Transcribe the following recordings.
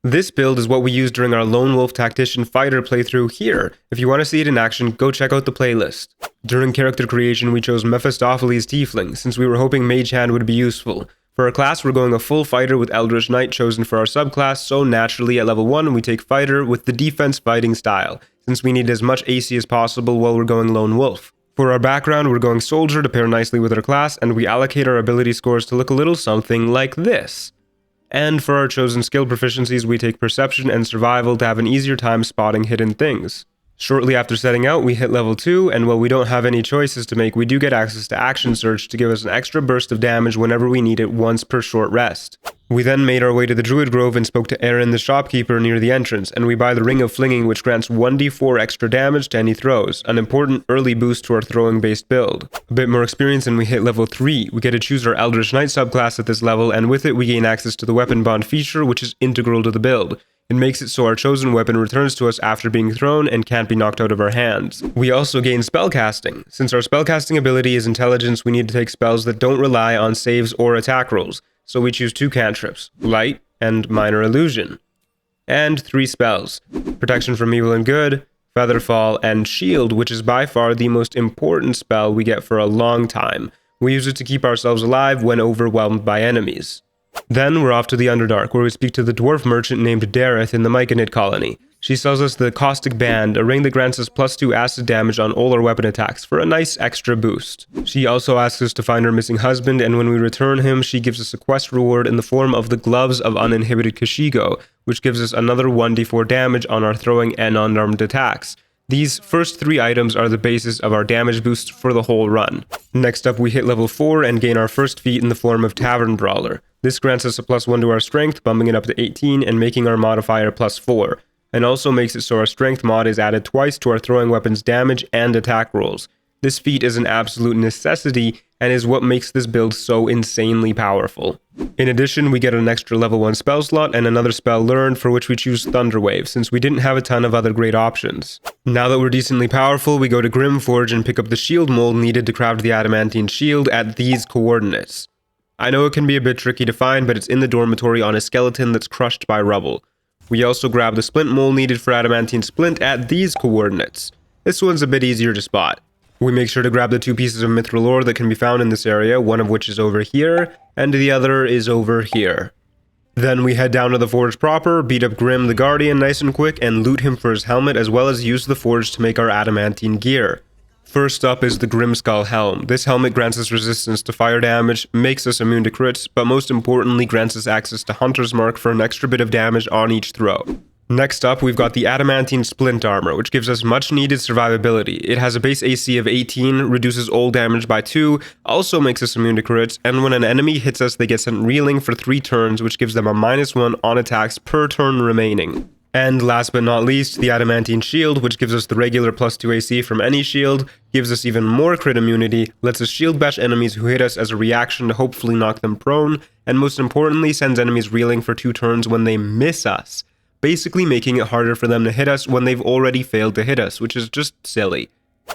This build is what we used during our Lonewolf Tactician Fighter playthrough here. If you want to see it in action, go check out the playlist. During character creation, we chose Mephistopheles Tiefling, since we were hoping Mage Hand would be useful. For our class, we're going a full fighter with Eldritch Knight chosen for our subclass, so naturally at level 1 we take fighter with the defense fighting style, since we need as much AC as possible while we're going Lone Wolf. For our background, we're going soldier to pair nicely with our class, and we allocate our ability scores to look a little something like this. And for our chosen skill proficiencies, we take perception and survival to have an easier time spotting hidden things. Shortly after setting out, we hit level 2, and while we don't have any choices to make, we do get access to Action Surge to give us an extra burst of damage whenever we need it once per short rest. We then made our way to the Druid Grove and spoke to Aaron the shopkeeper near the entrance, and we buy the Ring of Flinging, which grants 1d4 extra damage to any throws, an important early boost to our throwing based build. A bit more experience and we hit level 3. We get to choose our Eldritch Knight subclass at this level, and with it we gain access to the Weapon Bond feature, which is integral to the build. It makes it so our chosen weapon returns to us after being thrown and can't be knocked out of our hands. We also gain spellcasting. Since our spellcasting ability is intelligence, we need to take spells that don't rely on saves or attack rolls. So we choose 2 cantrips, Light and Minor Illusion. And 3 spells, Protection from Evil and Good, Featherfall, and Shield, which is by far the most important spell we get for a long time. We use it to keep ourselves alive when overwhelmed by enemies. Then we're off to the Underdark, where we speak to the dwarf merchant named Dareth in the Myconid colony. She sells us the Caustic Band, a ring that grants us +2 acid damage on all our weapon attacks for a nice extra boost. She also asks us to find her missing husband, and when we return him, she gives us a quest reward in the form of the Gloves of Uninhibited Kashigo, which gives us another 1d4 damage on our throwing and unarmed attacks. These first 3 items are the basis of our damage boost for the whole run. Next up, we hit level 4 and gain our first feat in the form of Tavern Brawler. This grants us a +1 to our strength, bumping it up to 18 and making our modifier +4, and also makes it so our strength mod is added twice to our throwing weapons damage and attack rolls. This feat is an absolute necessity and is what makes this build so insanely powerful. In addition, we get an extra level 1 spell slot and another spell learned, for which we choose Thunderwave, since we didn't have a ton of other great options. Now that we're decently powerful, we go to Grimforge and pick up the shield mold needed to craft the adamantine shield at these coordinates. I know it can be a bit tricky to find, but it's in the dormitory on a skeleton that's crushed by rubble. We also grab the splint mold needed for adamantine splint at these coordinates. This one's a bit easier to spot. We make sure to grab the 2 pieces of mithril ore that can be found in this area, one of which is over here, and the other is over here. Then we head down to the forge proper, beat up Grim the Guardian nice and quick, and loot him for his helmet, as well as use the forge to make our adamantine gear. First up is the Grimskull Helm. This helmet grants us resistance to fire damage, makes us immune to crits, but most importantly grants us access to Hunter's Mark for an extra bit of damage on each throw. Next up, we've got the Adamantine Splint Armor, which gives us much needed survivability. It has a base AC of 18, reduces all damage by 2, also makes us immune to crits, and when an enemy hits us, they get sent reeling for 3 turns, which gives them a -1 on attacks per turn remaining. And last but not least, the Adamantine Shield, which gives us the regular +2 AC from any shield, gives us even more crit immunity, lets us shield bash enemies who hit us as a reaction to hopefully knock them prone, and most importantly sends enemies reeling for 2 turns when they miss us, basically making it harder for them to hit us when they've already failed to hit us, which is just silly.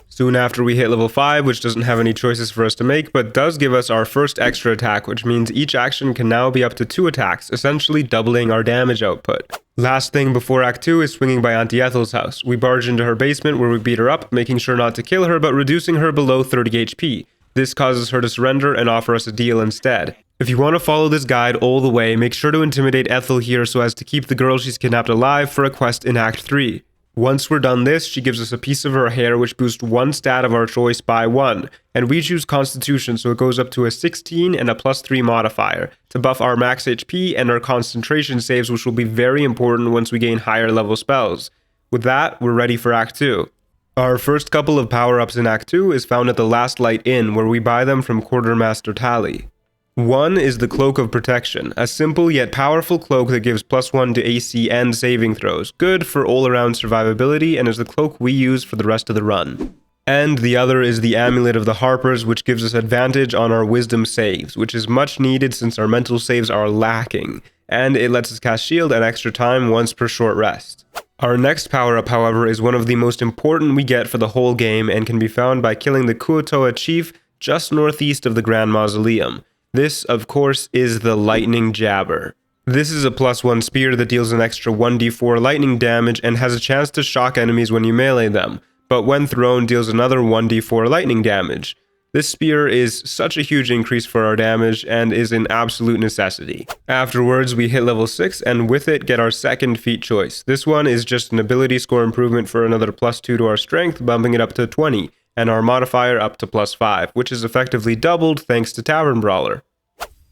Soon after we hit level 5, which doesn't have any choices for us to make, but does give us our first extra attack, which means each action can now be up to 2 attacks, essentially doubling our damage output. Last thing before Act 2 is swinging by Auntie Ethel's house. We barge into her basement where we beat her up, making sure not to kill her, but reducing her below 30 HP. This causes her to surrender and offer us a deal instead. If you want to follow this guide all the way, make sure to intimidate Ethel here so as to keep the girl she's kidnapped alive for a quest in Act 3. Once we're done this, she gives us a piece of her hair which boosts 1 stat of our choice by 1, and we choose Constitution so it goes up to a 16 and a +3 modifier to buff our max HP and our concentration saves, which will be very important once we gain higher level spells. With that, we're ready for Act 2. Our first couple of power-ups in Act 2 is found at the Last Light Inn, where we buy them from Quartermaster Tally. One is the Cloak of Protection, a simple yet powerful cloak that gives +1 to AC and saving throws, good for all-around survivability, and is the cloak we use for the rest of the run. And the other is the Amulet of the Harpers, which gives us advantage on our wisdom saves, which is much needed since our mental saves are lacking, and it lets us cast shield an extra time once per short rest. Our next power-up, however, is one of the most important we get for the whole game and can be found by killing the Kuotoa chief just northeast of the Grand Mausoleum. This, of course, is the Lightning Jabber. This is a +1 spear that deals an extra 1d4 lightning damage and has a chance to shock enemies when you melee them, but when thrown deals another 1d4 lightning damage. This spear is such a huge increase for our damage and is an absolute necessity. Afterwards, we hit level 6 and with it get our second feat choice. This one is just an ability score improvement for another +2 to our strength, bumping it up to 20, and our modifier up to +5, which is effectively doubled thanks to Tavern Brawler.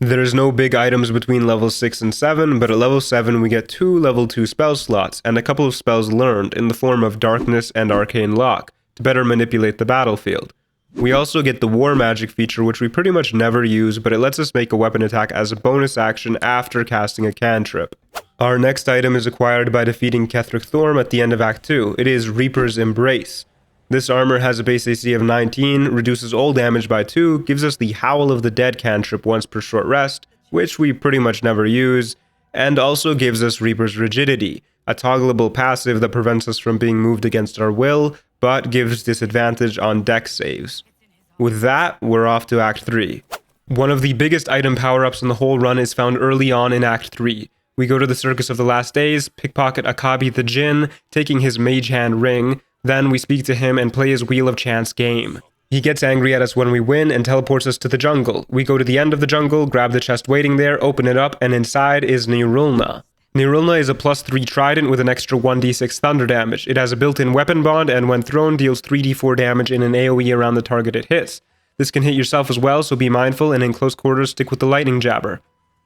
There's no big items between levels 6 and 7, but at level 7 we get 2 level 2 spell slots and a couple of spells learned in the form of Darkness and Arcane Lock to better manipulate the battlefield. We also get the War Magic feature, which we pretty much never use, but it lets us make a weapon attack as a bonus action after casting a cantrip. Our next item is acquired by defeating Ketheric Thorm at the end of Act 2. It is Reaper's Embrace. This armor has a base AC of 19, reduces all damage by 2, gives us the Howl of the Dead cantrip once per short rest, which we pretty much never use, and also gives us Reaper's Rigidity, a toggleable passive that prevents us from being moved against our will, but gives disadvantage on dex saves. With that, we're off to Act 3. One of the biggest item power-ups in the whole run is found early on in Act 3. We go to the Circus of the Last Days, pickpocket Akabi the Djinn, taking his mage hand ring, then we speak to him and play his Wheel of Chance game. He gets angry at us when we win and teleports us to the jungle. We go to the end of the jungle, grab the chest waiting there, open it up, and inside is Nirulna. Nirulna is a +3 trident with an extra 1d6 thunder damage. It has a built-in weapon bond and when thrown deals 3d4 damage in an AoE around the target it hits. This can hit yourself as well, so be mindful and in close quarters stick with the lightning jabber.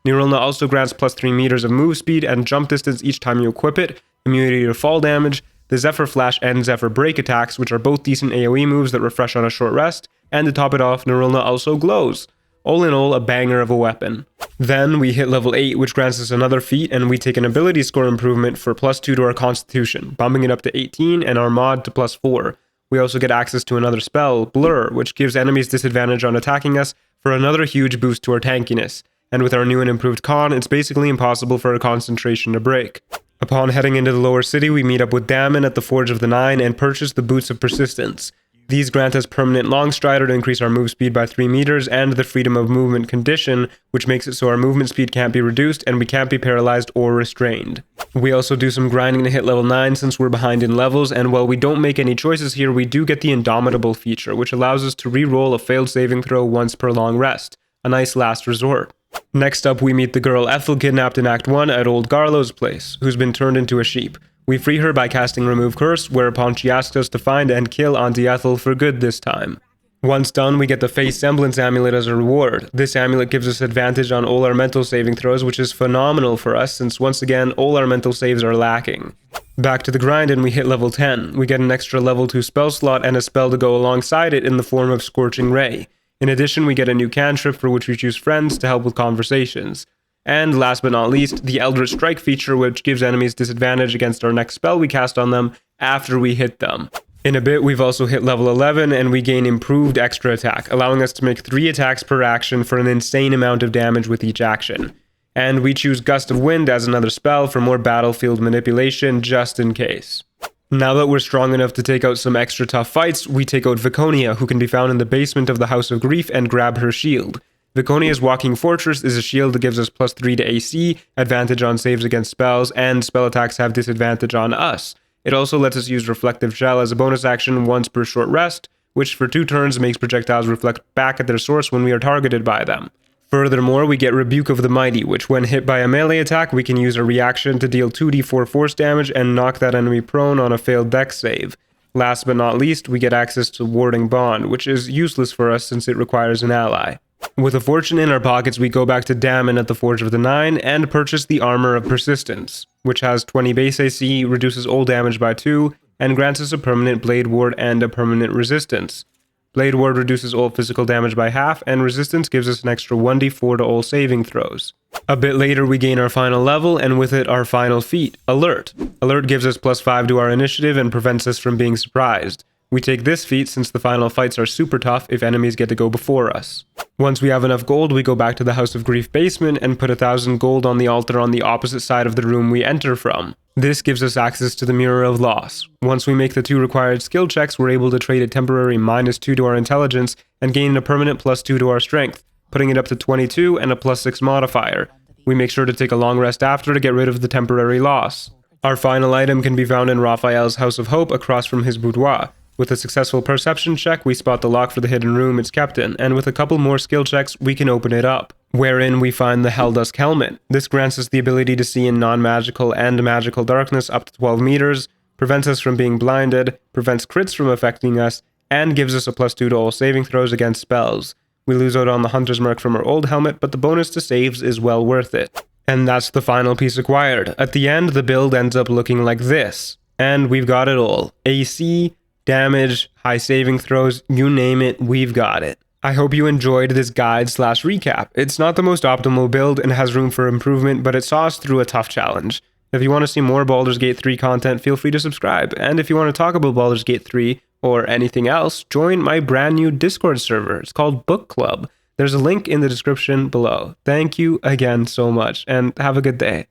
Nirulna also grants +3 meters of move speed and jump distance each time you equip it, immunity to fall damage, the Zephyr Flash and Zephyr Break attacks, which are both decent AoE moves that refresh on a short rest, and to top it off, Nirulna also glows. All in all, a banger of a weapon. Then we hit level 8, which grants us another feat, and we take an ability score improvement for +2 to our constitution, bumping it up to 18 and our mod to +4. We also get access to another spell, Blur, which gives enemies disadvantage on attacking us for another huge boost to our tankiness. And with our new and improved con, it's basically impossible for our concentration to break. Upon heading into the lower city, we meet up with Damon at the Forge of the Nine and purchase the Boots of Persistence. These grant us permanent long strider to increase our move speed by 3 meters and the freedom of movement condition, which makes it so our movement speed can't be reduced and we can't be paralyzed or restrained. We also do some grinding to hit level 9 since we're behind in levels, and while we don't make any choices here, we do get the Indomitable feature, which allows us to re-roll a failed saving throw once per long rest. A nice last resort. Next up, we meet the girl Ethel kidnapped in Act 1 at Old Garlow's place, who's been turned into a sheep. We free her by casting Remove Curse, whereupon she asks us to find and kill Auntie Ethel for good this time. Once done, we get the Face Semblance Amulet as a reward. This amulet gives us advantage on all our mental saving throws, which is phenomenal for us since once again, all our mental saves are lacking. Back to the grind and we hit level 10. We get an extra level 2 spell slot and a spell to go alongside it in the form of Scorching Ray. In addition, we get a new cantrip for which we choose friends to help with conversations. And last but not least, the Eldritch Strike feature, which gives enemies disadvantage against our next spell we cast on them after we hit them. In a bit, we've also hit level 11 and we gain improved extra attack, allowing us to make 3 attacks per action for an insane amount of damage with each action. And we choose Gust of Wind as another spell for more battlefield manipulation just in case. Now that we're strong enough to take out some extra tough fights, we take out Viconia, who can be found in the basement of the House of Grief, and grab her shield. Viconia's Walking Fortress is a shield that gives us +3 to AC, advantage on saves against spells, and spell attacks have disadvantage on us. It also lets us use Reflective Shell as a bonus action once per short rest, which for 2 turns makes projectiles reflect back at their source when we are targeted by them. Furthermore, we get Rebuke of the Mighty, which when hit by a melee attack, we can use a reaction to deal 2d4 force damage and knock that enemy prone on a failed dex save. Last but not least, we get access to Warding Bond, which is useless for us since it requires an ally. With a fortune in our pockets, we go back to Damon at the Forge of the Nine and purchase the Armor of Persistence, which has 20 base AC, reduces all damage by 2, and grants us a permanent Blade Ward and a permanent Resistance. Blade Ward reduces all physical damage by half, and Resistance gives us an extra 1d4 to all saving throws. A bit later, we gain our final level, and with it, our final feat, Alert. Alert gives us +5 to our initiative and prevents us from being surprised. We take this feat since the final fights are super tough if enemies get to go before us. Once we have enough gold, we go back to the House of Grief basement and put 1,000 gold on the altar on the opposite side of the room we enter from. This gives us access to the Mirror of Loss. Once we make the 2 required skill checks, we're able to trade a temporary -2 to our intelligence and gain a permanent +2 to our strength, putting it up to 22 and a +6 modifier. We make sure to take a long rest after to get rid of the temporary loss. Our final item can be found in Raphael's House of Hope across from his boudoir. With a successful perception check, we spot the lock for the hidden room it's kept in, and with a couple more skill checks, we can open it up, wherein we find the Helldusk Helmet. This grants us the ability to see in non-magical and magical darkness up to 12 meters, prevents us from being blinded, prevents crits from affecting us, and gives us a +2 to all saving throws against spells. We lose out on the Hunter's Mark from our old helmet, but the bonus to saves is well worth it. And that's the final piece acquired. At the end, the build ends up looking like this. And we've got it all. AC, damage, high saving throws, you name it, we've got it. I hope you enjoyed this guide/recap. It's not the most optimal build and has room for improvement, but it saw us through a tough challenge. If you want to see more Baldur's Gate 3 content, feel free to subscribe. And if you want to talk about Baldur's Gate 3 or anything else, join my brand new Discord server. It's called Book Club. There's a link in the description below. Thank you again so much, and have a good day.